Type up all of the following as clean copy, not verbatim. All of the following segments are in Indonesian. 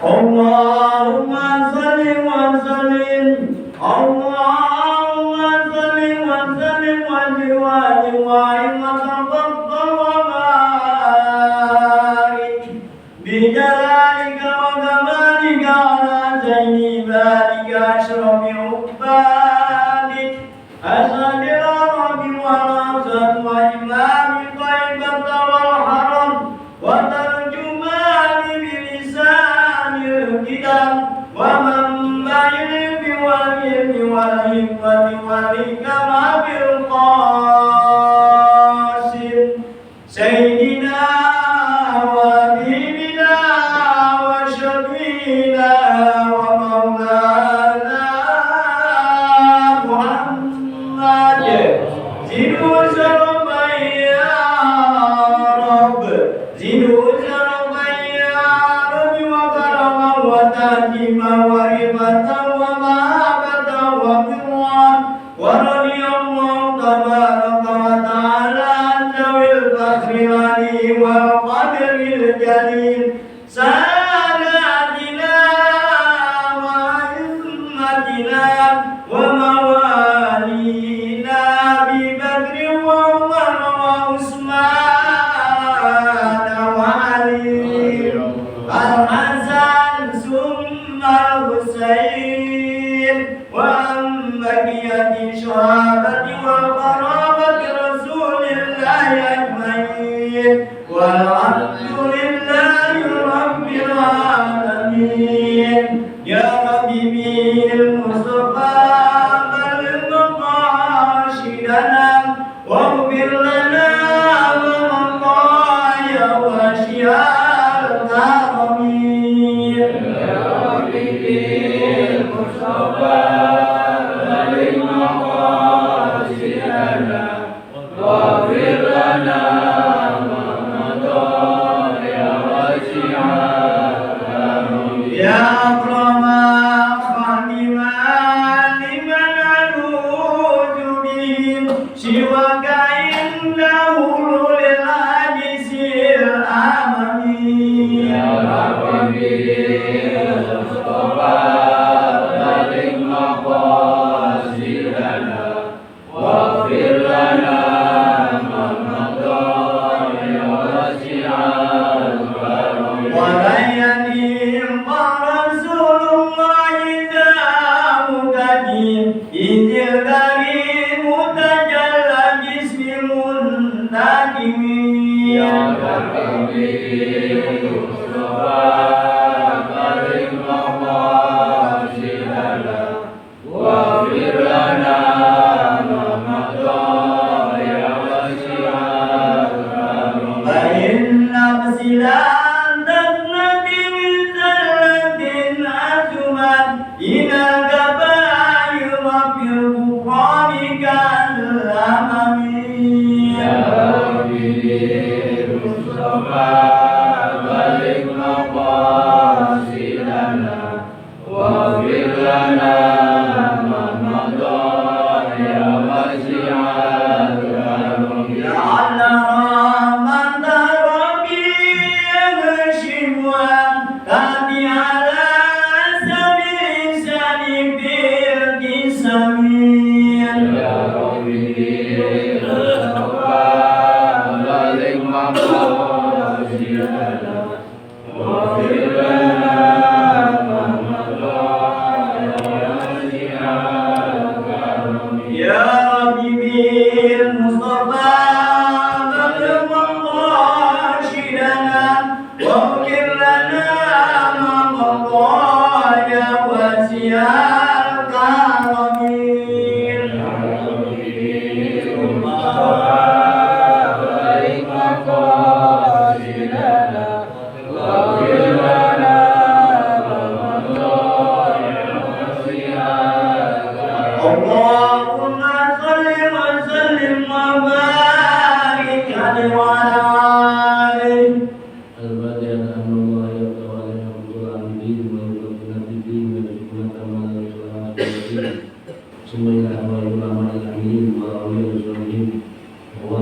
Allahumma salli wa sallim, Allahumma salli wa sallim wa jiwari wa imatafadda wa barik bijalalika wa kamalika ala zayni barika ashrafi ubbadik asadir arabi wa razan wa imami taibata wal haram wa tarjumani bilisanil kitab wa mambayil biwalil walhikmati walikama bil qasim sayyidina wa habibina wa syafiina wa maulana Muhammad zidu sarabay ya Rabb zidu sarabay ya Rabbi wa karama wa tajima wa ribata wa mahabata wa firwan wa radiyallahu tabaraka wa ta'ala an zawil fakhri wal qadril jalil sadatina wa immatina wa mawalina bi Bakri wa Umar wa Usman wa Ali al-Hasan summa al-Husain wa ambaqiyati syahabati wa qarabati rasulillahi ajmain walhamdulillahi rabbil alamin ya Rabbi bil Mustafa balligh maqasidana waghfir lana ma maqaya wa syial karamin ya Rabbi bil Mustafa balligh maqasidana waghfir lana ya akrama khadiman liman aluju bihim siwaka innahu lil hadisil amami ya Rabbi Mustafa balik maqasidana waghfir lana ma madha ya wasi'al karam wa Bismillahirrahmanirrahim. Wa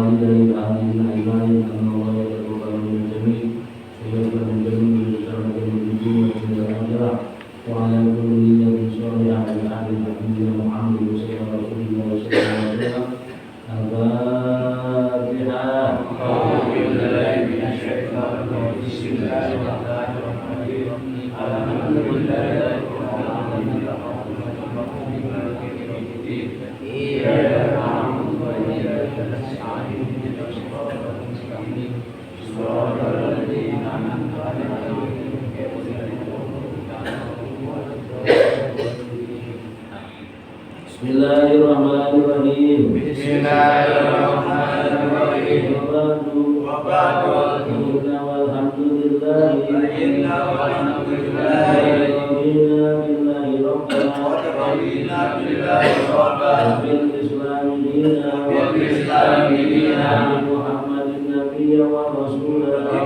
Bismillahirrahmanirrahim. Bismillahirrahmanirrahim. Wa ba'du. Inna walhamdulillahi billahi rabbana bil islami dina Muhammadin nabiyya wa rasulah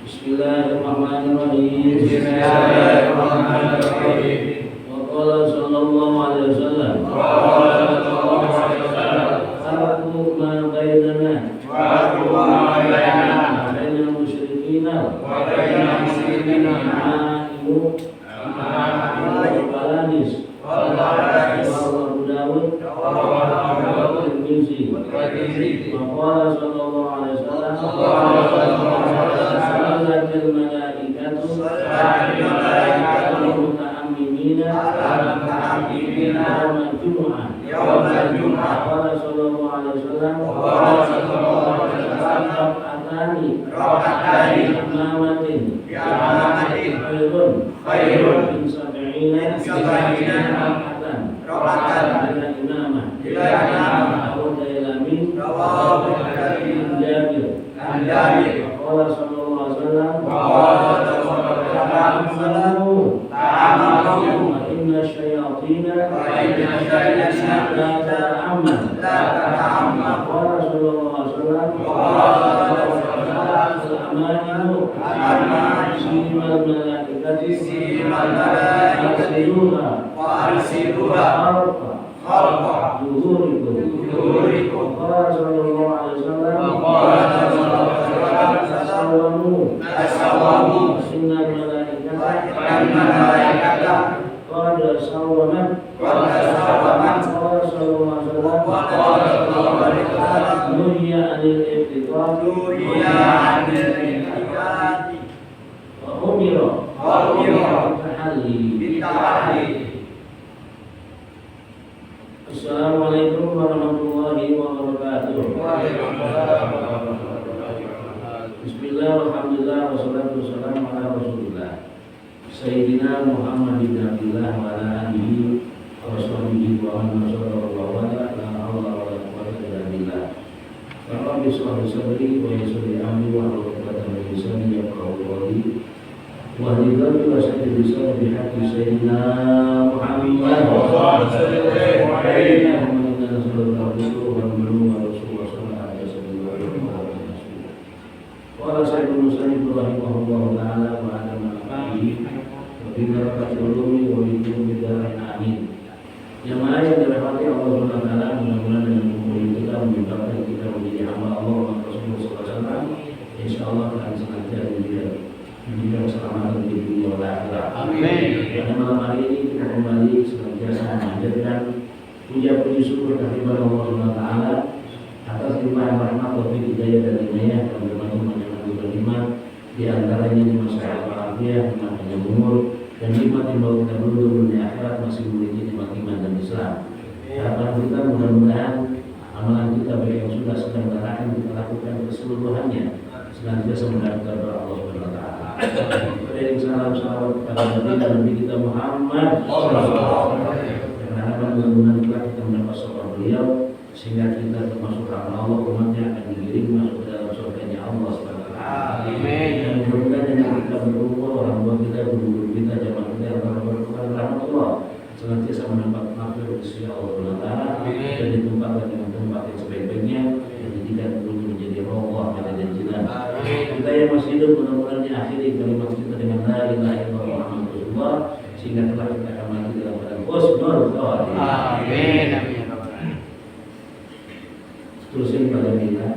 Bismillahirrahmanirrahim. Wa qala sallallahu alaihi wasallam. Farqu ma bainana bainal musyrikina wa bainal muslimina ma'u balanis wa Abu Dawud wa Tirmidzi. Wa qala sallallahu alaihi wasallam. Assalamualaikum warahmatullahi wabarakatuh. Bismillah, alhamdulillah, wassalatu wassalamu ala rasulillah Sayyidina Muhammad bin Abdillah wa ala alihi wa sahbihi wa man sallallahu alaihi la hawla wa la quwwata illa billah. Rabbi shrah li sadri wa yassir li amri wa hlul 'uqdatam min lisani yafqahu qawli. Wa hidayatu wa sadri lisan bi haqqi sayyidina Muhammad wa sallallahu alaihi Qala sayyidul musannif rahimahullahu ta'ala wa ala ma'afihi wa bi barakati ulumi wa bi darain amin. Yang mana yang dirahmati Allah Subhanahu wa taala, mudah-mudahan dengan kumpul kita menyebabkan kita menjadi hamba Allah Rasulullah sallallahu alaihi wasallam. Insyaallah akan senantiasa diberikan keselamatan di dunia dan akhirat. Amin. Pada malam hari ini kita kembali senantiasa memanjatkan puja-puji syukur kehadiran Allah Subhanahu wa taala atas limpahan rahmat, taufik, hidayah dan inayah dan berbagai macam nikmat, di antaranya nikmat sehat walafiat, nikmat panjang umur, dan nikmat yang baru kita dulu di akhirat masih memiliki nikmat iman dan Islam. Harapan kita mudah-mudahan amalan kita baik yang sudah sedang dilakukan kita lakukan keseluruhannya senantiasa mendapatkan doa Allah Subhanahu wa taala. Berikan salam salawat kepada Nabi kita Muhammad sallallahu alaihi wasallam. Dan harapan mudah-mudahan kita mendapat syafaat beliau sehingga kita termasuk rahmat Allah, umatnya akan digiring masuk ke dalam surganya Allah Subhanahu wa taala. Amin. Dan mudah-mudahan yang kita berumur, orang tua kita, guru kita, jamaah kita yang berbuat rahmat Allah senantiasa mendapat maghfirah dari sisi Allah Subhanahu wa taala dan ditempatkan dengan tempat yang sebaik-baiknya dan dijadikan dulu menjadi roh dan jinan. Kita yang masih hidup mudah-mudahan akhiri kalimat kita dengan la ilaha illallah Muhammadur Rasulullah sehingga telah kita akan mati dalam keadaan husnul khatimah. Amin. Amin. Terusin pada kita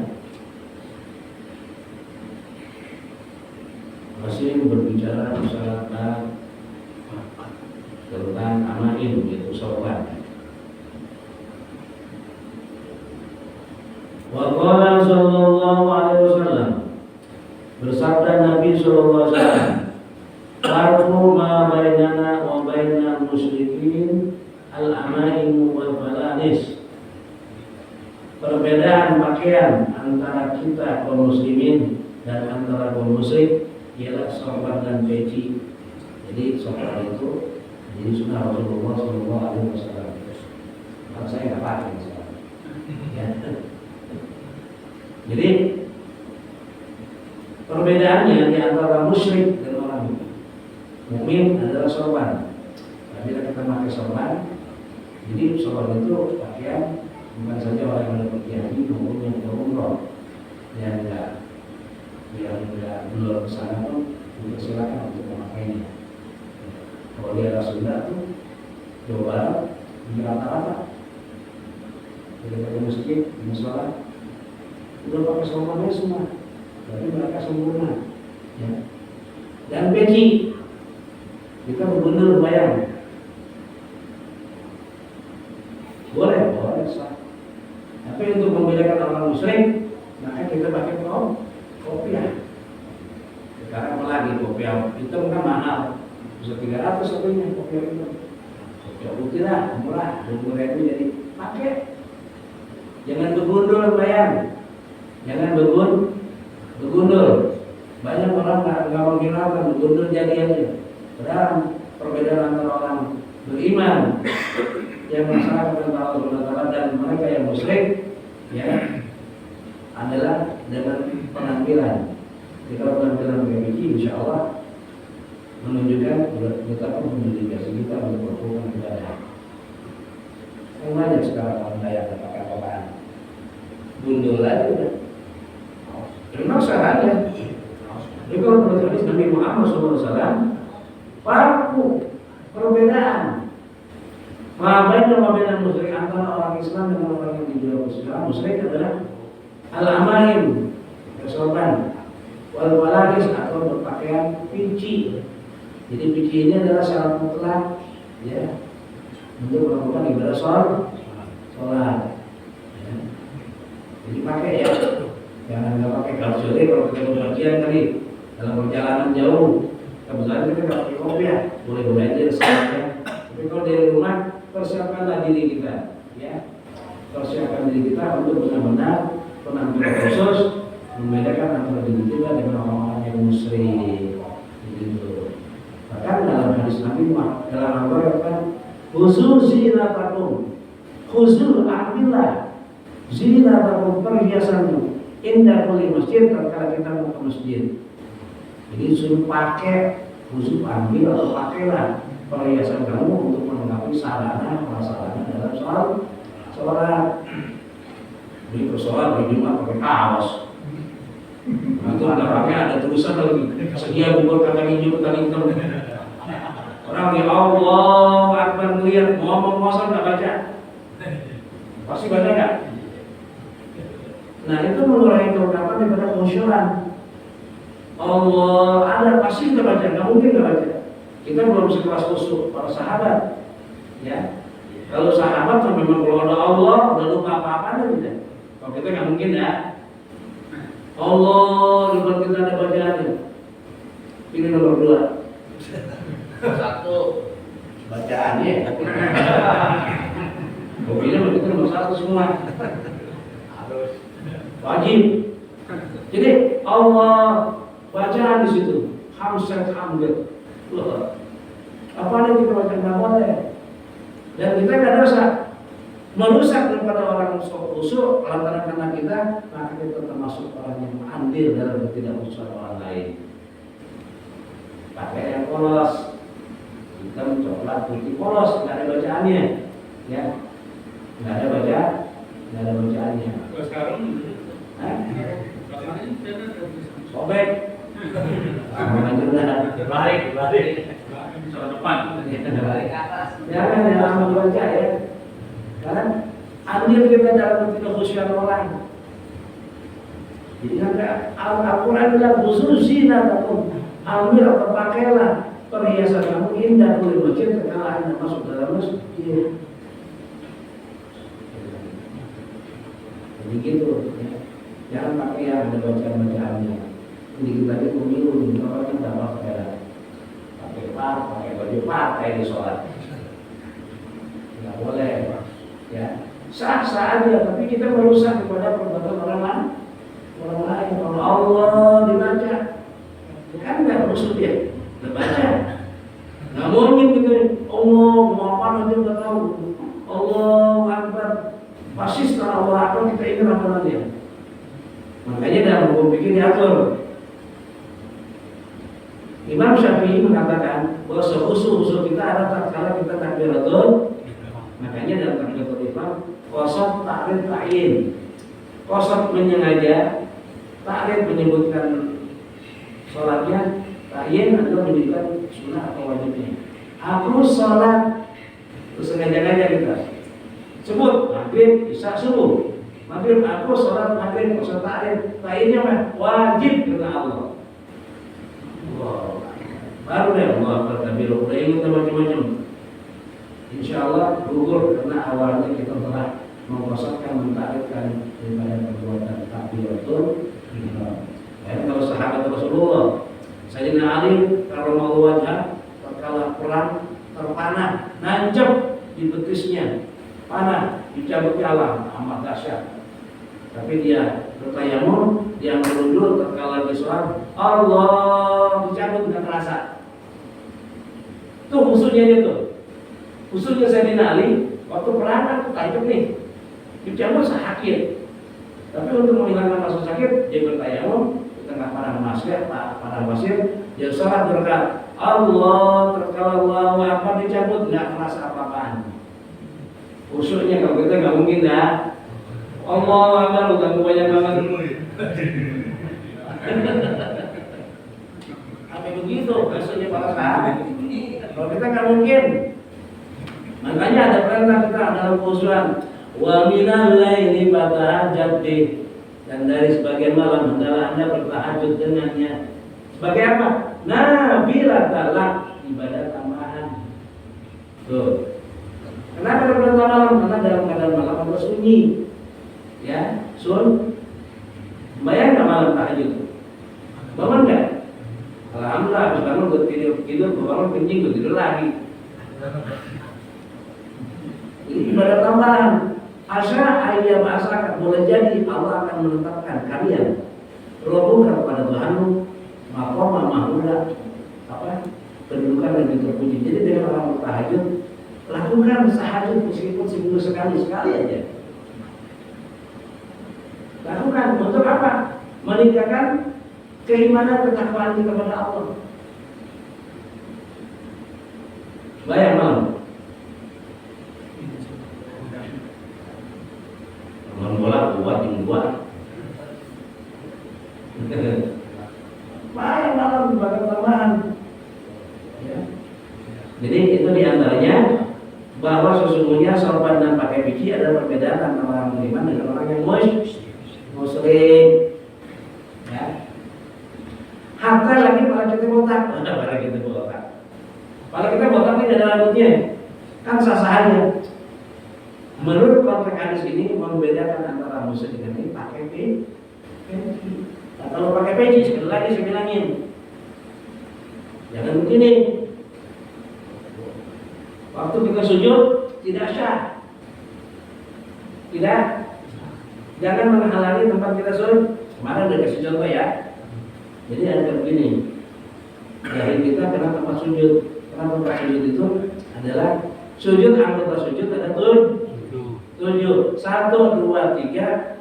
masih berbicara masyarakat tentang amain yaitu sorban. Wa qala sallallahu alaihi wasallam, bersabda Nabi sallallahu alaihi wasallam, farqu ma bainana wa bainal musyrikin al-amaim wal falanis. Perbedaan pakaian antara kita kaum muslimin dan antara kaum musyrik ialah sorban dan peci. Jadi sorban itu jadi sunnah Rasulullah sallallahu alaihi wasallam. Kalau saya nggak pakai misalnya. Ya. Jadi perbedaannya di antara musyrik dan orang mukmin adalah sorban. Bila kita pakai sorban, jadi sorban itu pakaian bukan saja orang yang pergi haji maupun yang umroh, yang enggak belum kesana pun dipersilakan untuk memakainya. Kalau dia Sunda tuh Jawa Barat di rata-rata ketika ke masjid, di musola udah pakai sorbannya semua, tapi mereka sempurna. Ya. Dan peci kita benar bayang boleh sah. Tapi untuk membedakan orang musyrik, maka kita pakai kopiah. Sekarang apalagi kopiah hitam kan mahal, bisa 300 satunya kopiah hitam. Kopiah putih lah, murah, 20.000 jadi pakai. Jangan bergundul bayang, jangan bergundul. Banyak orang nggak menghiraukan bergundul jadi aja. Padahal perbedaan antara orang beriman yang masyarakat tentang Allah Subhanahu wa taala dan mereka yang musyrik ya adalah dengan penampilan. Jika penampilan begini insyaallah menunjukkan kita pun mendedikasi kita untuk melakukan ibadah. Yang banyak sekarang orang daya pakai apaan? Gundul aja udah. Memang sahaja. Jadi kalau menurut hadis Nabi Muhammad SAW, farqu perbedaan Ma'abainan musyrik antara orang Islam dengan orang yang tidak Islam. Musyrik adalah al-amaim, sorban, wal walagis atau berpakaian pinci. Jadi pinci ini adalah syarat mutlak ya untuk melakukan ibadah sholat. Ya. Jadi pakai ya, jangan nggak pakai kalsuri kalau kita berpergian tadi dalam perjalanan jauh. Kebetulan kita nggak pakai kopiah, boleh belajar sekalian. Tapi kalau dari rumah persiapkanlah diri kita, ya. Persiapkan diri kita untuk benar-benar penampilan khusus membedakan antara diri kita dengan orang-orang yang musyrik. Gitu. Bahkan dalam hadis Nabi dalam Al-Quran, khusus zinatakum, khusus ambillah zinatakum perhiasanmu indah kulli masjid tatkala kita mau ke masjid. Jadi suruh pakai, khusus ambil atau pakailah perhiasan kamu untuk melengkapi sarana prasarana dalam sholat. Jadi persoalan hari Jumat pakai kaos. Nah, itu ada pakai ada tulisan lagi sedia bubur kacang hijau kacang hitam. Orang ya Allah Akbar melihat ngomong masa nggak baca, pasti baca nggak? Nah itu mengurangi kelengkapan daripada khusyuan. Allah ada pasti kita baca, nggak mungkin nggak baca. Kita belum sekelas khusyuk para sahabat, ya. Kalau sahabat memang kalau ada Allah udah lupa apa-apa tidak. Kalau kita nggak mungkin ya. Allah lupa kita ada bacaannya. Ini nomor 2. 1 bacaannya. Mobilnya begitu nomor 1 semua. Harus wajib. Jadi Allah bacaan di situ. Hamzah hamdul. Apa yang kita baca nggak boleh. Dan kita nggak dosa merusak daripada orang khusyuk lantaran karena kita, maka kita termasuk orang yang andil dalam tidak khusyuk orang lain. Pakai yang polos, hitam, coklat, putih polos, nggak ada bacaannya, ya, nggak ada bacaannya. Sekarang, sobek, balik. Soal depan. Balik ke atas. Jangan yang lama dibaca ya. Karena andil kita dalam kekhusyuan orang. Jadi Al-Quran adalah khusus zinatakum. Ambil atau pakailah perhiasan kamu indah oleh masjid ketika Anda masuk dalam masjid. Jadi gitu ya. Jangan pakai yang ada bacaan-bacaannya. Sedikit lagi pemilu, orang yang tak pakai baju pakai di sholat, nggak boleh, ya. Sah-sah aja, tapi kita merusak kepada perbuatan orang lain. Kalau Allah dibaca, kan nggak maksud dia, dibaca. Nggak mungkin gitu. Allah mau apa nanti nggak tahu. Allah Akbar, pasti setelah Allah Akbar kita ingin apa nanti. Makanya dalam hukum fikih diatur. Imam Syafi'i mengatakan bahwa khusyuk kita ada tatkala kita takbiratul, makanya dalam takbiratul ihram qasad ta'rif ta'yin. Qasad menyengaja, ta'rif menyebutkan salatnya, ta'yin adalah menyebutkan sunnah atau wajibnya. Aku salat terus sengaja-sengaja kita sebut maghrib, isya, subuh. Maghrib aku salat maghrib, qasad ta'rif, ta'yinnya wajib kata Allah. Baru deh Allah berkabir, udah ingat macam-macam. Insya Allah gugur karena awalnya kita telah mengkosongkan, mentarikkan daripada perbuatan takbiratul ihram. Kalau sahabat Rasulullah, Sayyidina Ali karramallahu wajhah, tatkala perang terpanah, nancep di betisnya, panah dicabut Allah, amat dahsyat. Tapi dia bertayamum, dia merundul tatkala di sholat, Allah dicabut nggak terasa. Itu khususnya dia tuh. Khususnya Sayyidina Ali waktu perang kan tajam nih, dicabut sakit. Tapi untuk menghilangkan rasa sakit, dia bertayamum di tengah padang pasir, dia sholat berkat Allah tatkala Allahu Akbar dicabut nggak terasa apa-apaan. Khususnya kalau kita nggak mungkin dah. Allah Akbar udah banyak banget. Apa begitu? Maksudnya para sahabat. Kalau kita nggak mungkin. Makanya ada perintah kita dalam khusyuan. Wa minal laili fatahajjad bih. Dan dari sebagian malam hendaklah Anda bertahajud dengannya. Sebagai apa? Nafilatan lak, ibadah tambahan. Tuh. Kenapa ada perintah malam? Karena dalam keadaan malam ada sunyi. Ya, bayang nggak malam tahajud? Bangun nggak? Alhamdulillah, habis bangun gue tidur, bangun kencing gue tidur lagi. Ini ibadah tambahan. Asya ayam asaka, boleh jadi Allah akan menetapkan kalian robukan kepada Tuhanmu maqama mahmuda, apa kedudukan yang terpuji. Jadi dengan orang bertahajud, lakukan tahajud meskipun seminggu sekali aja. Lakukan untuk apa? Meningkatkan keimanan ketakwaan kita kepada Allah. Bayang malam. Malam bola buat yang buat. Bayang malam ibadah tambahan. Ya. Jadi peci adalah perbedaan antara orang beriman dengan orang yang musyrik. Ya. Hatta lagi para kita botak, para kita botak. Kalau kita botak ini ada rambutnya, kan sah-sah aja. Menurut konteks hadis ini membedakan antara musyrik dengan ini pakai peci. Nah, kalau pakai peci sekali lagi saya bilangin, jangan begini. Waktu kita sujud tidak sah, tidak. Jangan menghalangi tempat kita sujud. Kemarin udah kasih contoh ya. Jadi ada begini, dari kita kena tempat sujud. Karena tempat sujud itu adalah sujud, anggota sujud ada 7. 1, 2, 3,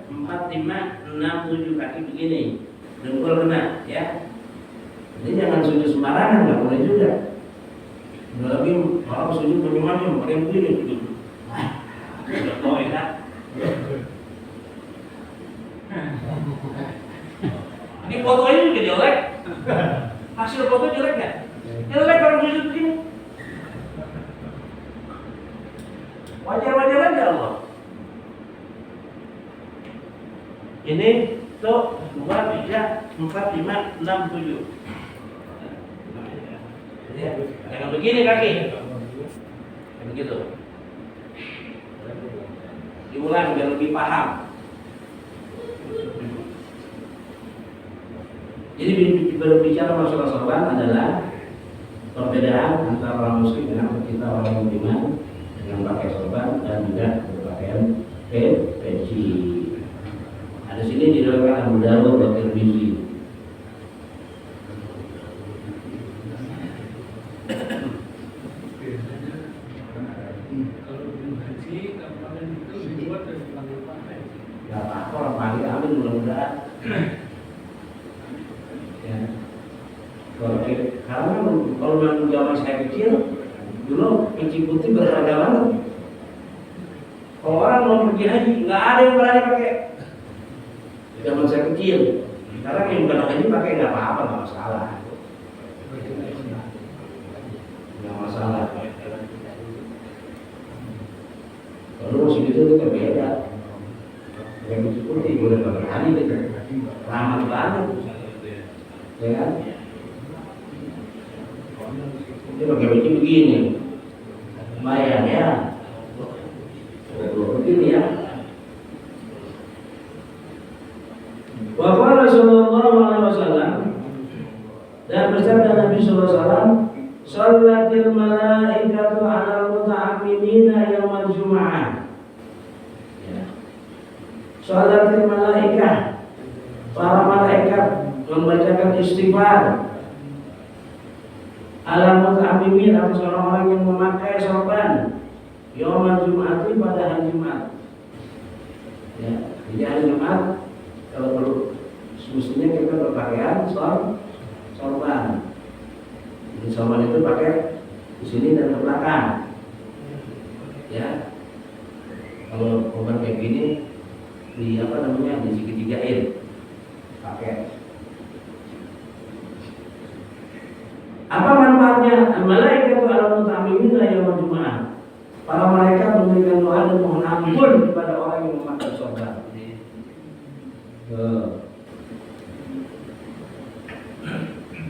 4, 5, 6, 7 kaki begini. Dengkul kena, ya. Jadi jangan sujud sembarangan, nggak boleh juga. Udah lagi orang sujud bagaimana? Pakai begini sujud. Udah tahu ya. Ini fotonya juga jelek. Hasil foto jelek nggak? Jelek orang sujud begini. Wajar-wajar aja Allah. Ini tuh 2, 3, 4, 5, 6, 7. Jangan begini kaki. Begitu. Diulang biar lebih paham. Jadi berbicara masalah sorban adalah perbedaan antara orang muslim dengan kita orang beriman dengan pakai sorban dan juga berpakaian peci. Ada sini diriwayatkan Abu Dawud dan Tirmizi. Ya apa orang pagi amin mudah-mudahan. Ya. Kalau zaman saya kecil dulu peci putih berharga banget. Kalau orang mau pergi haji nggak ada yang berani pakai. Zaman saya kecil, sekarang yang bukan haji pakai nggak apa-apa, nggak masalah. Nggak masalah. Kalau masih gitu kita beda. Yang peci putih boleh pakai haji gitu, ramah banget, ya kan? Dia pakai peci begini, bayar ya, begini ya. Wa qala sallallahu alaihi wasallam, dan bersabda Nabi sallallahu alaihi wasallam, "Shallatil malaikatu 'alal muta'ammimina yaumal jumu'ah." Ya. Shalatil malaikat, para malaikat membacakan istighfar 'alal muta'ammimin, atas orang-orang yang memakai sorban yaumal jumu'ati, pada hari Jumat. Ya, jadi hari Jumat kalau perlu semestinya kita berpakaian sorban. Jadi sorban itu pakai di sini dan ke belakang. Ya. Kalau sorban kayak gini di apa namanya, di segitigain. Pakai. Apa manfaatnya? Malaikat al-muta'ammimin yaumul jumu'ah. Para malaikat memberikan doa dan mohon ampun kepada orang yang memakai sorban.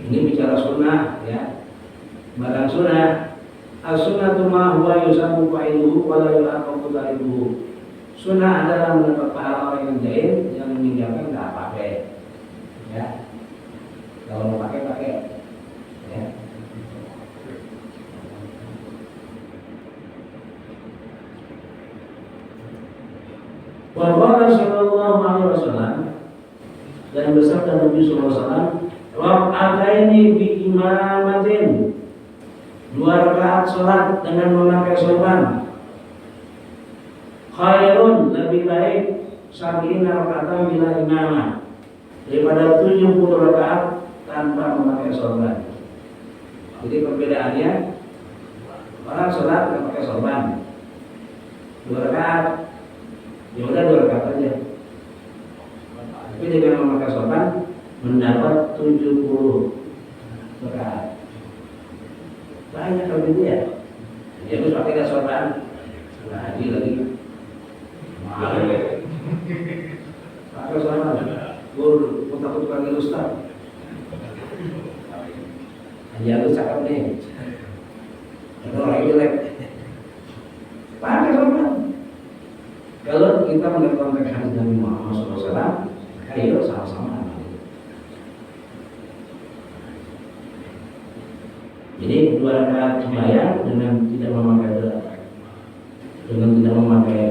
Ini bicara sunnah, ya. Barang sunnah, as-sunnatu ma huwa yusabu fa'iluhu wa la yulaqabu taribuhu. Sunnah adalah mendapat pahala orang yang jahil, yang meninggalkan tidak pakai. Ya. Kalau mau pakai. Ya. Wa qala sallallahu alaihi wasallam, dan bersabda Nabi sallallahu alaihi wasallam, "Raka'ataini bi imamatin." 2 rakaat salat dengan memakai sorban. Khairun, lebih baik, sab'ina raka'atan bila imamah, daripada 70 rakaat tanpa memakai sorban. Jadi perbedaannya, orang salat tidak pakai sorban 2 rakaat, ya udah 2 rakaat aja. Tapi dengan memakai sorban mendapat 70 rakaat. Banyak kalau gitu ya. Dia harus pakai sorban. Nah, haji lagi Pakai sama. Gue takut panggil Ustaz. Aja lu cakap nih. Ada orang jelek. Pakai sama. Kalau kita melihat konteks hadis Nabi Muhammad SAW, ayo sama-sama. Jadi 2 rakaat sembahyang dengan tidak memakai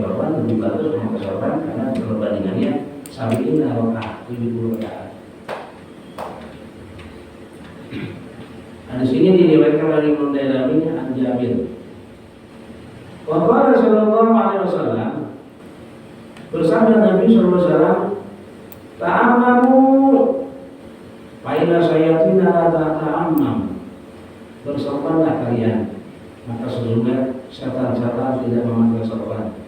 korban lebih bagus memakai korban karena perbandingannya sabiin rakaat 70 rakaat. Nah, di sini diriwayatkan oleh Imam Dailami an Jabir. Wa qala sallallahu alaihi wasallam, bersabda Nabi sallallahu alaihi wasallam, ta'ammamu fa inna sayatina la ta'ammam. Bersorbanlah kalian, maka sesungguhnya setan-setan tidak memakai sorban.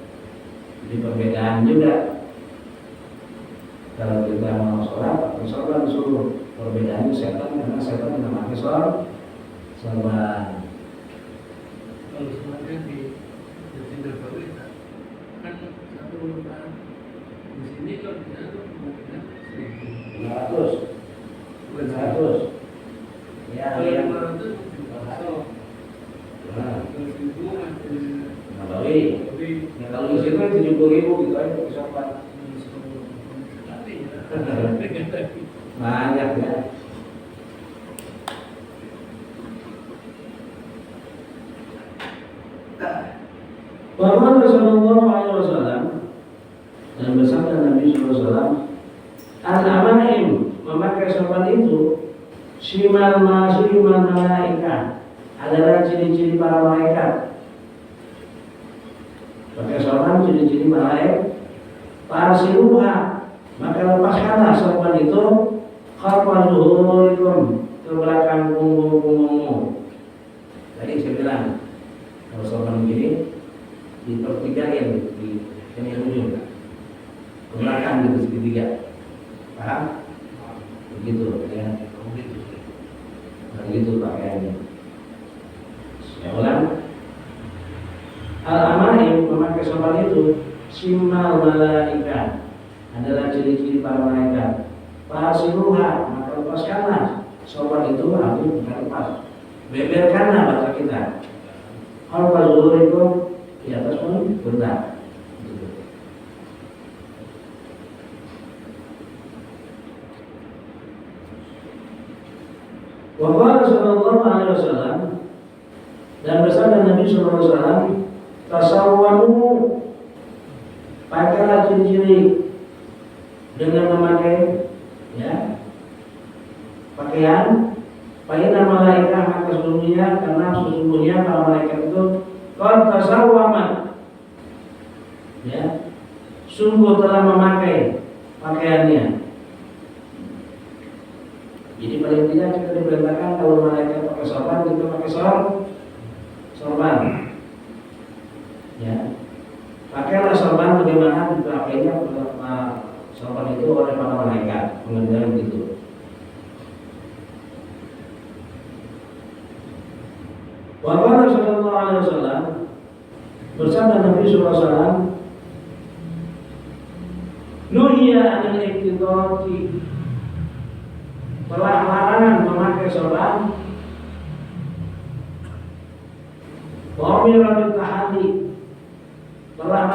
Jadi perbedaan juga. Kalau kita mau sholat, pakai sorban disuruh. Perbedaannya setan karena setan tidak memakai sorban. Kalau sebenarnya di Jatinegara Baru kan satu lebaran di sini kalau di sana mungkin 500. Ya, yang Nabawi. Ya, kalau di situ 70.000 gitu aja pakai sorban. Banyak ya. Bahwa Rasulullah SAW dan bersabda Nabi SAW, al-amaim memakai sorban itu simal malaika adalah ciri-ciri para malaikat. Pakai sorban ciri-ciri malaikat. Parsiluha, maka lepaskanlah sorban itu khalfa zuhurikum, ke belakang punggung-punggungmu. Tadi saya bilang kalau sorban begini dipertigain di sini ujung ke belakang gitu segitiga, paham? Begitu ya, begitu pakaiannya. Saya ulang, al-amaim memakai sorban itu simal malaika adalah ciri-ciri para malaikat. Fasiluha, maka lepaskanlah sorban itu, harus lepas. Beberkanlah bahasa kita. Khalfa zuhurikum, di atas pun benar. Wa qala sallallahu alaihi wasallam, dan bersabda Nabi sallallahu alaihi wasallam, tasawwanu, pakailah ciri-ciri dengan memakai ya pakaian. Pakaian malaikat, maka sesungguhnya karena sesungguhnya para malaikat itu qad tasawwama, ya sungguh telah memakai pakaiannya. Jadi paling tidak kita diperintahkan kalau malaikat pakai sorban, kita pakai sorban. Ya, pakailah sorban bagaimana dipakainya sorban itu oleh para malaikat, mengenai itu. Wa qala sallallahu alaihi wasallam, bersabda Nabi sallallahu alaihi wasallam, nuhiya anil iktidati, telah larangan memakai sorban. Wa umira bil tahaddi, telah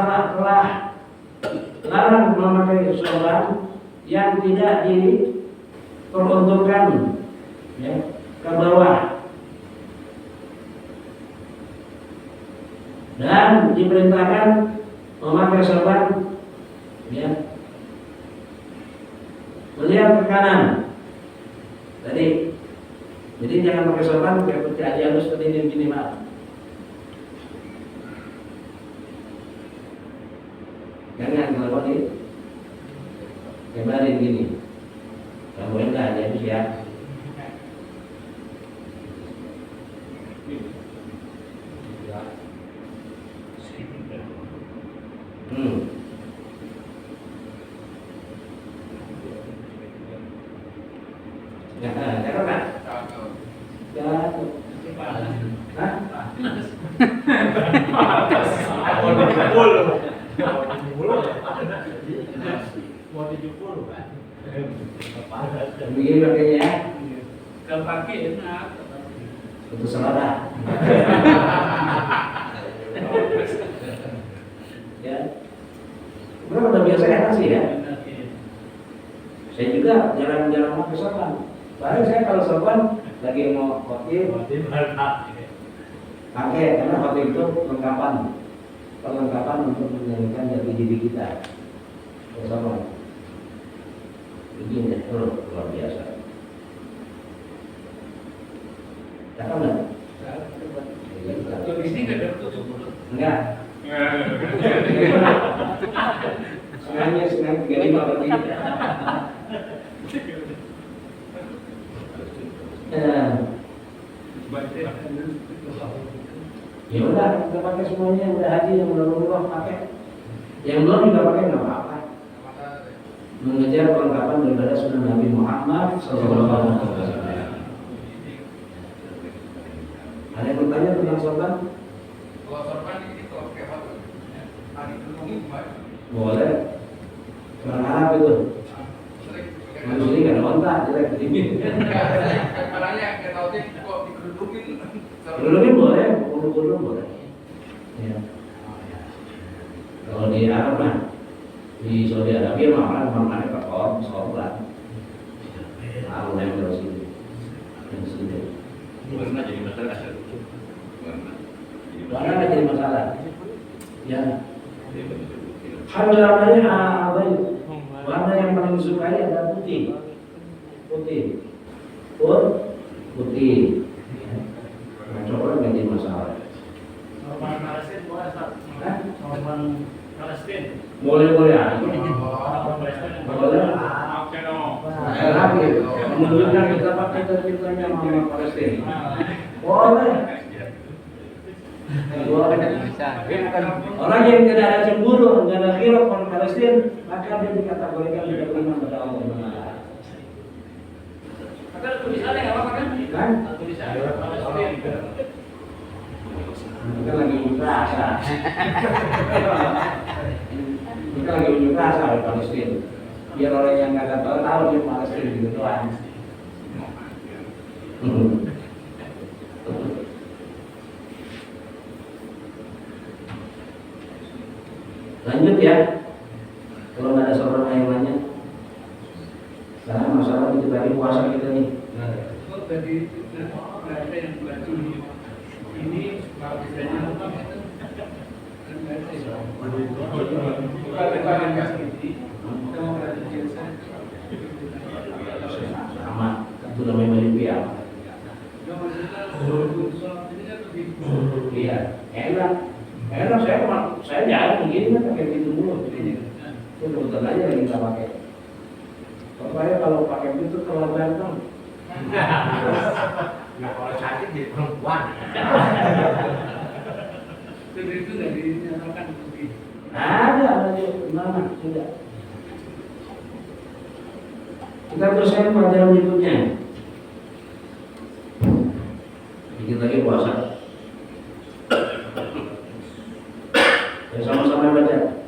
larang memakai sorban yang tidak diperuntukkan ya ke bawah, dan diperintahkan memakai sorban ya melihat ke kanan. Jadi jangan pakai sorban kayak putih aja halus seperti ini begini, maaf. Jangan kalau di lebarin gini. Kalau boleh enggak aja habis ya. Cakap tak? Jatuh. Hah? Mau 70 kan? Begini makanya Kalau pagi enak. untuk selada. Ya, memang udah biasa enak sih ya. Saya juga jarang-jarang pakai sorban. Paling saya kalau sorban lagi mau khotib pakai, karena khotib itu perlengkapan untuk menyanyikan jati diri kita bersama. Begini, luar biasa. Cakap nggak? Kalau di sini nggak ada 70. Enggak. Senangnya 35 berarti. Ya udah, kita pakai semuanya, udah haji, yang udah umroh pakai. Yang belum juga pakai nggak apa-apa. Mengejar perlengkapan daripada sunnah Nabi Muhammad SAW. Ada yang bertanya tentang sorban? Kalau sorban ini kalau pakai apa? Tadi kerudungnya gimana? Boleh. Orang Arab itu. Di sini nggak ada ontak, jelek di sini. Kepalanya nggak tahu sih kok dikerudungin. Kerudungin boleh, kerudung boleh. Ya. Kalau di Arab mah, di Saudi Arabia mah orang mana pakai sorban. Aku nempel sini. Yang sini. Warna jadi masalah. Warna nggak jadi masalah. Ya. Warnanya apa itu? Warna yang paling disukai adalah putih. Putih. Putih. Nah, coklat nggak jadi masalah. Sorban Palestina boleh tak? Sorban Palestina. Boleh aja. Boleh. Oke dong. Lagi menunjukkan kita pakai cintanya sama Palestina. Boleh. Orang yang tidak ada cemburu, tidak ada khilaf pada Palestina, maka dia dikategorikan tidak beriman pada Allah. Ada tulisannya nggak apa-apa kan? Kan? Tulisannya Palestina. Kita lagi unjuk rasa. Kita lagi unjuk rasa di Palestina. Biar orang yang nggak tahu dia Palestina gitu doang. Lanjut ya. Kalau nggak ada seorang yang nanya, karena masalah kita tadi puasa kita nih. Oh, tadi nggak ada yang baju ini biasanya apa? Kan nggak ada ya. Bukan yang ini. Kita mau belajar biasa. Sama, itu namanya melipia. Nggak maksudnya sholat ini kan lebih. Iya, enak. Enak saya jarang begini kan pakai pintu dulu. Itu kebetulan aja lagi kita pakai. Supaya kalau pakai pintu terlalu ganteng. Nggak kalau sakit jadi perempuan. Itu nggak dinyatakan lebih. Ada mana tidak. Kita teruskan pelajaran berikutnya. Bikin lagi puasa. Ya, sama-sama baca.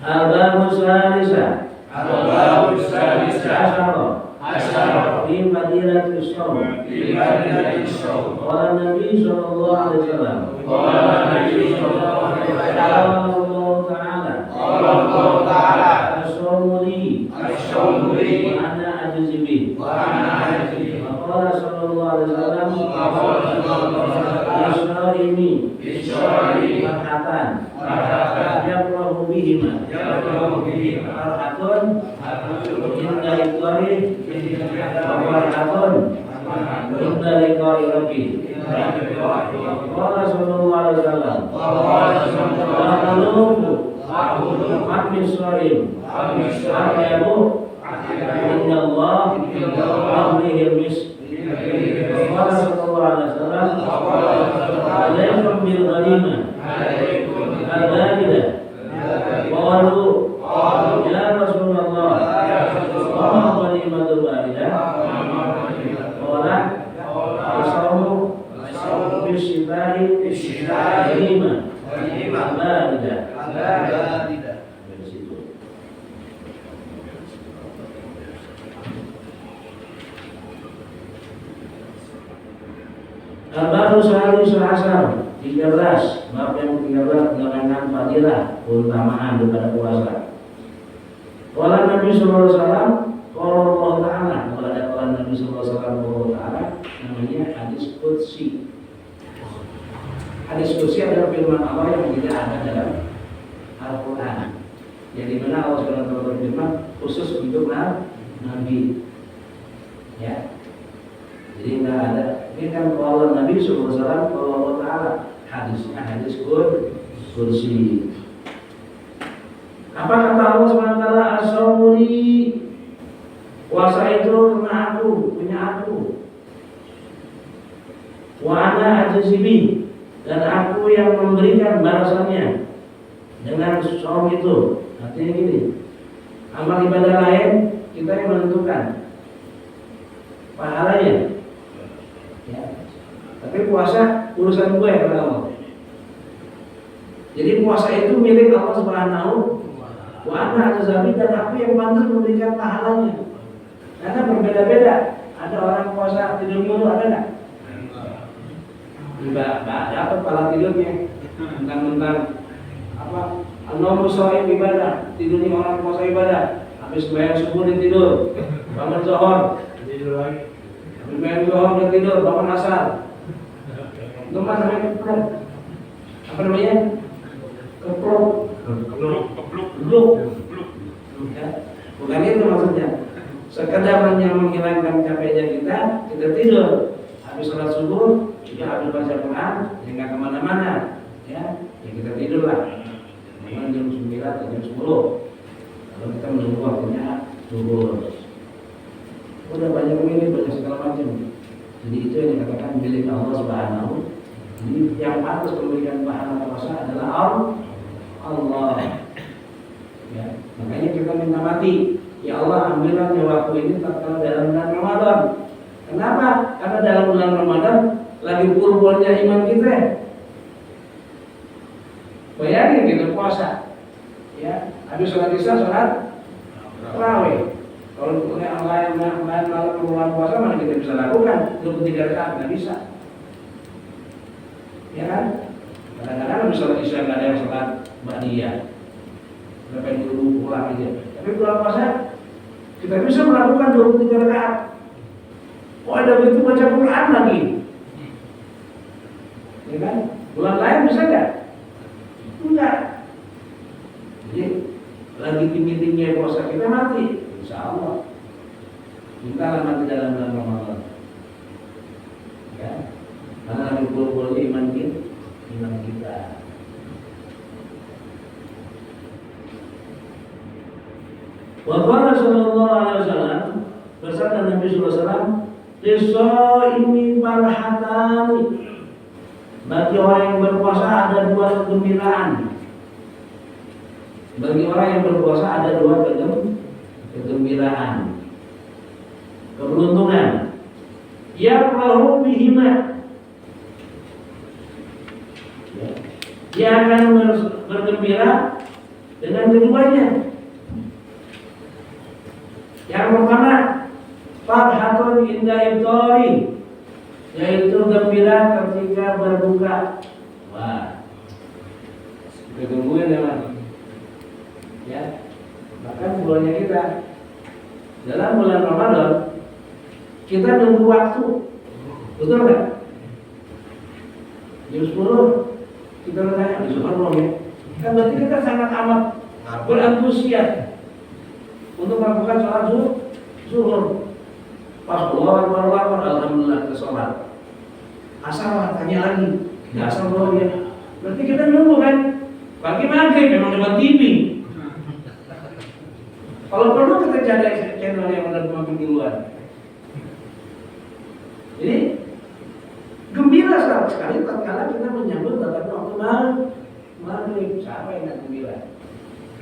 Al-Babus Salisa. Al-Babus Salisa. Asyara. Fi fadilatis shaum. Qala Nabi sallallahu alaihi wasallam. Allah Ta'ala. As-shaumu li. Wa ana ajzi bih. Qala sallallahu alaihi wasallam. Bisyarimi. Marhatan. Yaqrahu bihima. Marhatun. Inna liqari. Marhatun. Inna liqari rabbi. Qala sallallahu alaihi wasallam. La talumu. Min sharim. Atyabu. Inna Allah. Ahlihil mis. Qala sallallahu alaihi wasallam. Alaikum bil ghanimah. Al-Ba'idah. Qalu ya Rasulullah. Wa ghanimatul ba'idah. Qala as-sawmu bisyifai ghanimah. Al-Ba'idah. lidah. dari situ. Baru sehari asar 13, bab yang 13 menerangkan fadilah keutamaan daripada puasa. Qala Nabi sallallahu alaihi wasallam, qala Allah Ta'ala, kalau ada qala Nabi sallallahu alaihi wasallam Allah Ta'ala namanya hadis qudsi. Hadis qudsi adalah firman Allah yang tidak ada dalam Al-Qur'an. Yang dimana Allah Subhanahu wa taala berfirman khusus untuk Nabi. Ya. Jadi enggak ada. Ini kan kalau Nabi sallallahu alaihi wasallam kalau Allah Ta'ala hadisnya hadis kursi. Apa kata Allah Subhanahu wa taala? As-sawri, puasa itu karena aku, punya aku. Wa ana ajzibi, dan aku yang memberikan balasannya dengan saum itu. Artinya gini, amal ibadah lain kita yang menentukan pahalanya. Ya. Tapi puasa urusan gue kata Allah. Jadi puasa itu milik Allah Subhanahu wa ana azabi, dan aku yang pantas memberikan pahalanya. Karena berbeda-beda. Ada orang puasa tidur mulu, ada enggak? Enggak dapat pahala tidurnya. Mentang-mentang apa? An-nawmu shaim ibadah. Tidurnya orang puasa ibadah. Habis bayar subuh dia tidur. Bangun zuhur tidur lagi. Habis bayar zuhur dia tidur, bangun asar. Itu namanya kepluk. Apa namanya? Kepluk. Ya. Bukan itu maksudnya. Sekedar hanya menghilangkan capeknya kita tidur. Habis sholat subuh, kita habis baca Quran, ya nggak kemana-mana. Ya kita tidur lah. Mungkin jam 9 atau jam 10. Kalau kita menunggu waktunya subuh. Udah banyak ini, banyak segala macam. Jadi itu yang dikatakan milik Allah Subhanahu. Jadi yang pantas memberikan pahala puasa adalah Allah. Ya, makanya kita minta mati. Ya Allah, ambillah nyawaku ini tatkala dalam bulan Ramadan. Kenapa? Karena dalam bulan Ramadan lagi purbolnya iman kita. Bayangin kita puasa. Ya, habis sholat isya sholat tarawih. Kalau punya lain malam bulan puasa mana kita bisa lakukan? 23 rakaat nggak bisa. Ya kan? Kadang-kadang habis sholat isya nggak ada yang sholat ba'diyah. Berapa yang dulu pulang aja. Tapi bulan puasa kita bisa melakukan 23 rakaat. Oh ada begitu baca Quran lagi. Ya kan? Bulan lain bisa nggak? Enggak. Jadi lagi tinggi-tinggi puasa kita mati. Insya Allah. Mintalah mati dalam bulan Ramadan. Ya. Karena lagi puluh-puluh iman kita. Wa qala sallallahu alaihi wasallam, bersabda Nabi sallallahu alaihi wasallam, "Lis-shaimi farhatani." Bagi orang yang berpuasa ada dua kegembiraan. Bagi orang yang berpuasa ada dua kegembiraan. Keberuntungan. Yafrahu bihima. Dia akan bergembira dengan keduanya. Yang pertama, farhatun inda iftari, yaitu gembira ketika berbuka. Wah, kita tungguin ya mas. Ya, bahkan bulannya kita dalam bulan Ramadan kita nunggu waktu, betul nggak? Jam 10 kita bertanya di Zuhur belum ya? Kan berarti kita sangat amat berantusias untuk melakukan sholat zuhur. Pas keluar, alhamdulillah kita sholat. Asal tanya lagi, nggak asal belum ya? Berarti kita nunggu kan? Pagi maghrib memang depan TV. Kalau perlu kita cari channel yang udah makin duluan. Jadi gembira sekali tatkala kita menyambut datangnya waktu maghrib. Siapa yang nggak gembira?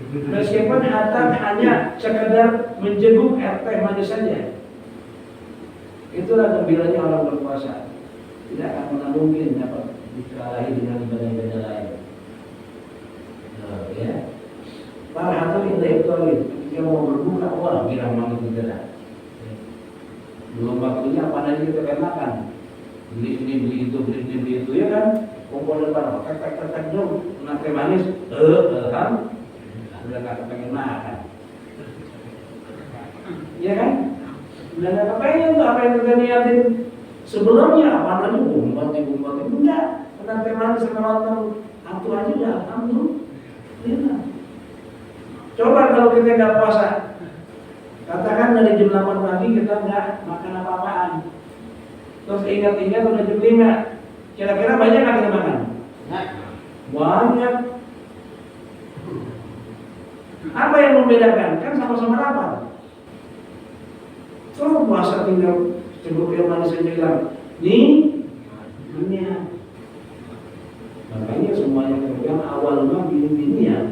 Meskipun hanya sekedar menjenguk air teh manis saja. Itulah gembiranya orang berpuasa. Tidak akan pernah mungkin dapat dikalahi dengan ibadah-ibadah lain. Ya. Farhatun inda iftarin. Ketika mau berbuka, wah girang banget kita. Belum waktunya apa aja kita kenakan. Beli ini, beli itu, beli ini, beli itu, ya kan? Kumpul depan, tek dulu, nak teh manis, kan? Udah nggak kepengen makan, ya kan? Udah nggak kepengen tuh apa yang kita niatin sebelumnya, apa aja bumbatin, enggak. Nak teh manis sama lontong, satu aja udah, alhamdulillah. Coba kalau kita nggak puasa, katakan dari jam 8 pagi kita nggak makan apa-apaan. Terus ingat-ingat udah jam 5. Kira-kira banyak nggak kita makan? Banyak. Apa yang membedakan? Kan sama-sama lapar. Kalau puasa tinggal cukup yang manis saja bilang, nih, makanya semuanya program awalnya bini ya.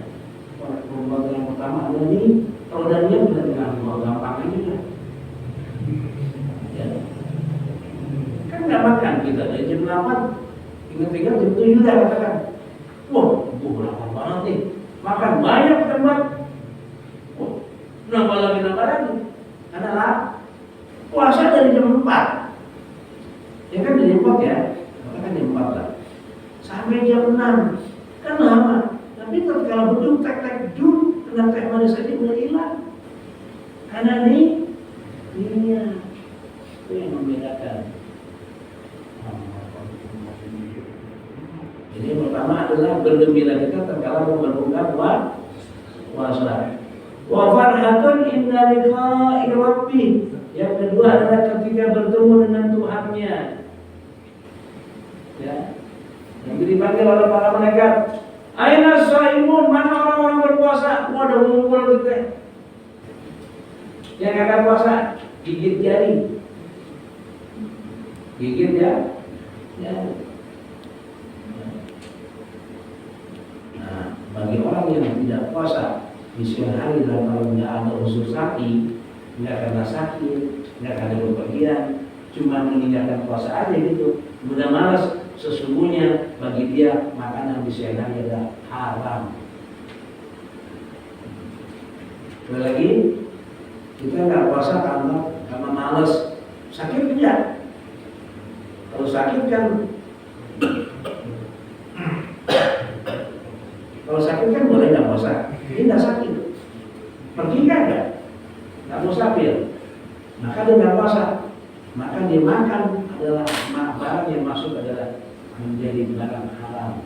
Pembuatan yang pertama ada nih. Kalau dan dia sudah tinggal gampang aja kan. Ya. Kan nggak makan kita dari jam 8, ingat-ingat jam 7 dah katakan. Wah, itu lapar banget nih. Makan banyak tempat. Wah, nambah lagi. Karena lah puasa dari jam 4. Ya kan dari jam 4 ya. Katakan jam 4 lah. Sampai jam 6. Kan lama. Tapi kalau beduk tek kena teh manis saja udah hilang. Karena ini itu yang membedakan. Jadi yang pertama adalah bergembira kita tatkala mau berbuka puasa. Wa farhatun inda liqa'i rabbih. Yang kedua adalah ketika bertemu dengan Tuhannya. Ya. Yang dipanggil oleh para malaikat, aina shaimun, mana orang-orang berpuasa? Udah ngumpul kita. Yang akan puasa, gigit jari. Gigit ya. Nah, bagi orang yang tidak puasa di siang hari dan kalau nggak ada unsur sakit, nggak karena sakit, nggak karena bepergian, cuma meninggalkan puasa aja gitu, udah malas, sesungguhnya bagi dia makanan di siang hari adalah haram. Sekali lagi, kita nggak puasa karena malas, sakit enggak. Kalau sakit kan boleh nggak puasa. Ini nggak sakit, pergi kan nggak musafir, maka dia nggak puasa. Maka dia makan adalah barang yang masuk adalah menjadi barang haram.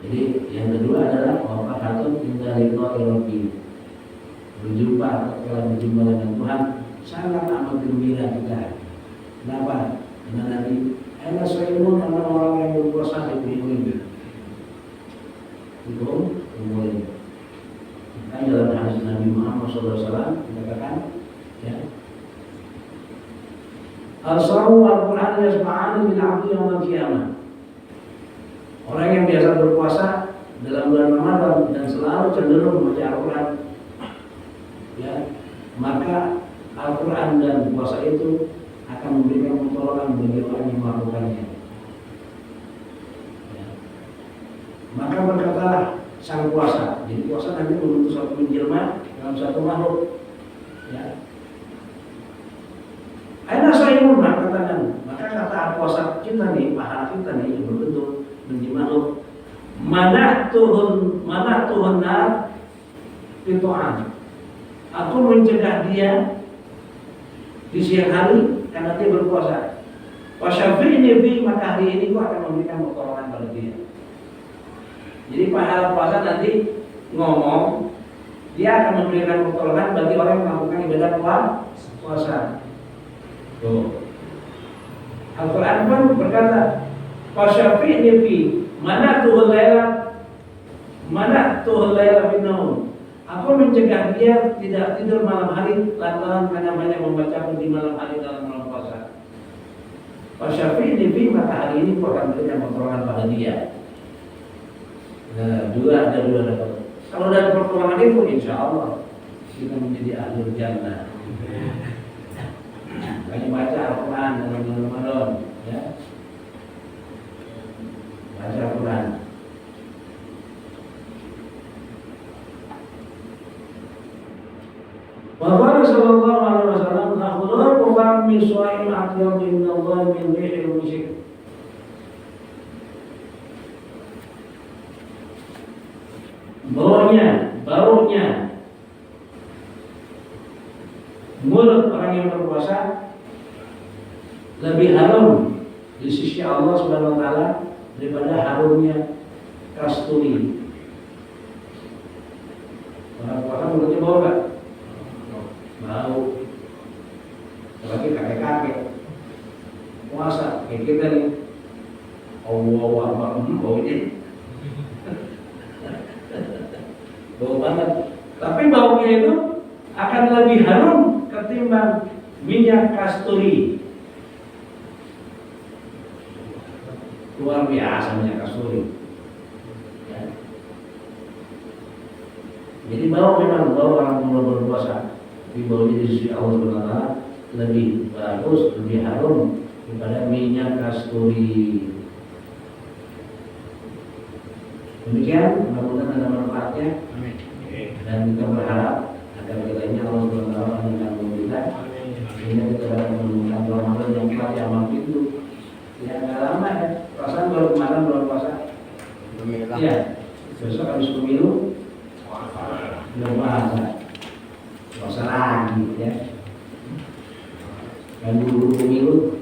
Jadi yang kedua adalah wafatun inda liqa'i rabbih. Berjumpa dengan Tuhan sangat amat gembira kita. Kenapa? Karena Nabi ana shaimun, karena orang yang berpuasa itu ini. Itu umumnya. Makanya dalam hadis Nabi Muhammad SAW dikatakan, ya, al-sawmu al-Quran yasma'ani min 'abdi yaum al-qiyamah. Orang yang biasa berpuasa dalam bulan Ramadan dan selalu cenderung membaca Al-Quran, ya, maka Al-Quran dan puasa itu akan memberikan pertolongan bagi orang yang melakukannya. Ya. Maka berkatalah sang puasa. Jadi puasa nanti membentuk satu menjelma dalam satu makhluk. Ya. Aina shaimun, katakan. Maka kata puasa kita nih, pahala kita nih yang berbentuk menjadi makhluk. Mana Tuhan nar fitu'an. Aku mencegah dia di siang hari karena dia berpuasa. Wasyafi'ni fi, maka hari ini gua akan memberikan pertolongan pada dia. Jadi pahala puasa nanti ngomong, dia akan memberikan pertolongan bagi orang yang melakukan ibadah puasa. Tuh. Al-Quran pun berkata, wasyafi'ni fi, mana tuhul laila binnaum. Aku mencegah dia tidak tidur malam hari lantaran karena banyak membaca di malam hari dalam bulan puasa. Wasyafi'ni fi, maka hari ini aku akan berikan pertolongan pada dia. Nah, ada dua dapat. Kalau dari pertolongan itu, insya Allah kita menjadi ahli jannah. Banyak baca Al-Quran dalam bulan Ramadan, ya. Qala sallallahu alaihi wasallam akhdharu fami shaim atyab innallahi min rihil musyrik. Baunya mulut orang yang berpuasa lebih harum di sisi Allah Subhanahu wa taala daripada harumnya kasturi. Orang puasa mulutnya bau enggak? Bau. Apalagi kakek-kakek puasa kayak kita nih. Allahu Akbar, baunya bau banget. Tapi baunya itu akan lebih harum ketimbang minyak kasturi. Luar biasa minyak kasturi. Ya. Jadi bau memang bau orang berpuasa, tapi bau di sisi Allah Taala lebih bagus, lebih harum daripada minyak kasturi. Demikian, mudah-mudahan ada manfaatnya. Dan kita berharap agar kiranya Allah SWT mendengarkan kita, sehingga kita dapat menemukan Ramadan yang telah diamal itu. Ya nggak lama ya, perasaan baru kemarin bulan puasa. Iya, besok habis pemilu, belum puasa lagi ya. Dan dulu pemilu,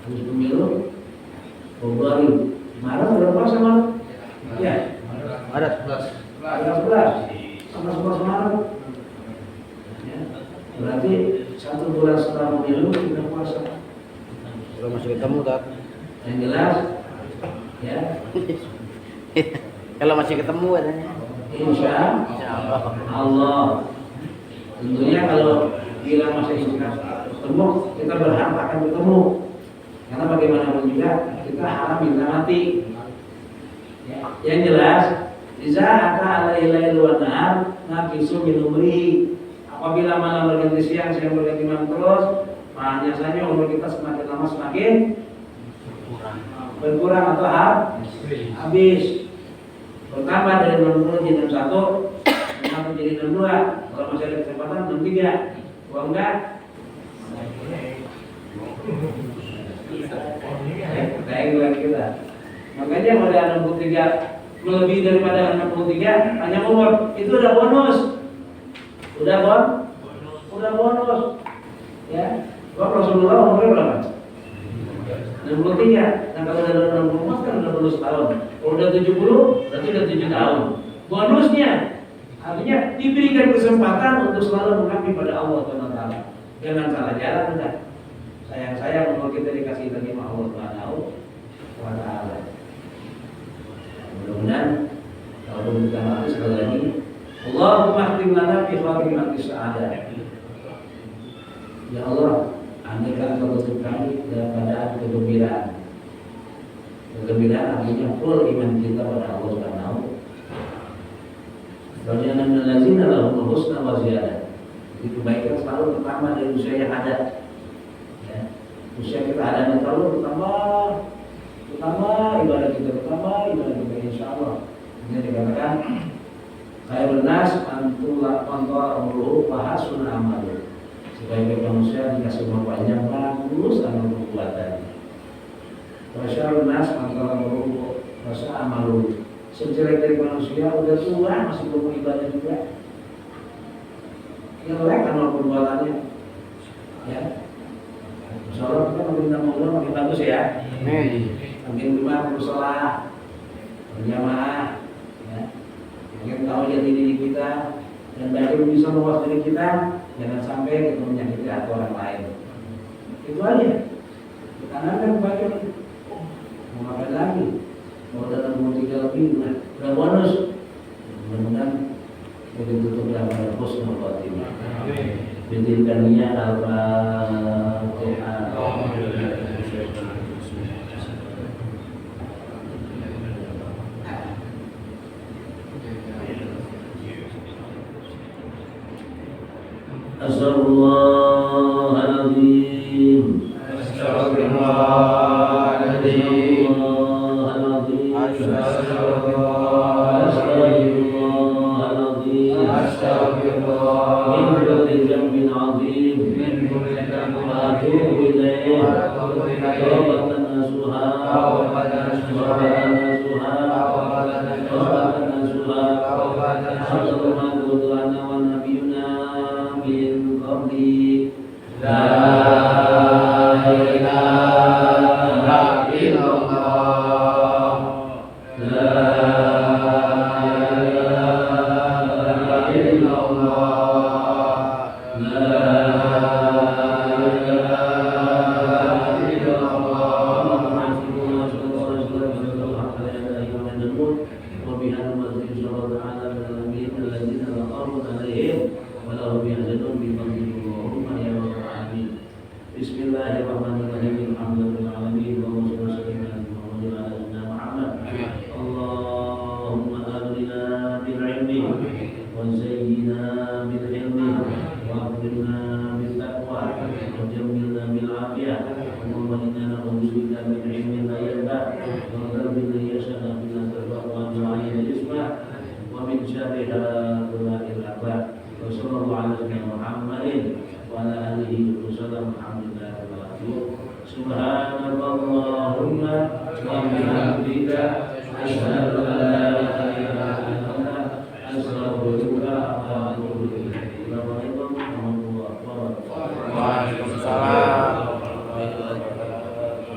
habis pemilu, Februari, Maret belum puasa Maret. Ya, Maret 11. Sama 11 Maret. Ya. Berarti 1 bulan setelah pemilu kita puasa. belum masih ketemu tak? Yang jelas, ya. Kalau masih ketemu katanya. Insya Allah. Tentunya kalau bila masih ketemu, kita berharap akan ketemu. Karena bagaimanapun juga kita haram minta mati. Ya. Yang jelas, Iza ata alailai luar nahar nakisu min umri. Apabila malam berganti siang, siang berganti malam terus, makanya saja umur kita semakin lama semakin berkurang atau habis. Bertambah dari 60 jadi 61, menjadi 62. Kalau masih ada kesempatan 63. Kalau enggak, kayak kita. Makanya kalau ada 63 lebih daripada 63 hanya umur itu udah bonus. Udah bonus. Ya. Kalau Rasulullah umurnya berapa? 63. Nah kalau udah 64 kan udah bonus tahun. Kalau udah 70 berarti udah 7 tahun. Bonusnya artinya diberikan kesempatan untuk selalu mengabdi pada Allah Taala. Jangan salah jalan udah. Sayang umur kita dikasih lagi sama Allah Taala. Mudah-mudahan kalau kita mati sekali lagi, Allahumma khtim lana fi khatimati sa'adah. Ya Allah, andaikan Engkau tutup kami dalam keadaan kegembiraan. Kegembiraan artinya full iman kita pada Allah Subhanahu. Waj'alna minal ladzina lahumul husna wa ziyadah. Jadi kebaikan selalu bertambah dari usia yang ada. Ya. Usia kita ada yang terlalu bertambah, ibadah kita insya Allah. Ini dikatakan khairun nas antula umruhu wa hasunul amalu. Sebagai manusia dikasih umur panjang, bagus amal perbuatan. Wa syarrun nas antula umruhu wa amalu. Sejelek-jelek manusia udah tua masih belum ibadah juga. Jelek amal perbuatannya. Ya. Insya Allah kita makin bagus ya. Makin rumah bersolah berjamaah, ya. Makin tahu jati diri kita dan bagaimana bisa mewas diri kita, jangan sampai kita menyakiti hati orang lain. Itu aja. Tanamkan baca. Mau ngapain lagi? Mau dalam 3 lebih, udah bonus. Mudah-mudahan kita tutup dengan husnul khotimah. Bidzikrinya Al-Fatihah. Astagfirullahaladzim. Astagfirullahaladzim. Astagfirullahaladzim. Astagfirullah. Min kulli dhanbin الرحيم وأتوب إليه توبة نصوحا صدق ما قلت أنا ونبينا من قبلي لا إله إلا الله لا إله إلا الله لا إله إلا الله وبها نمزج شر تعالى من الأنبياء الذين نقروا عليهم ولهم يهزمون بفضل اللهم يا رب العالمين بسم الله الرحمن الرحيم الحمد لله العالمين اللهم صل وسلم على محمد وعلى سيدنا محمد اللهم أغننا بالعلم وزينا بالعلم وأكرمنا بالتقوى وجملنا بالعافية اللهم إنا نعوذ بك من علم لا ينفع وقلب لا يشفى بلا ترفع وعين الإسماء ومن شر هؤلاء الأعداء وصلى الله على سيدنا محمد وعلى آله وسلم الحمد لله رب العالمين سبحانك اللهم وبحمدك أشهد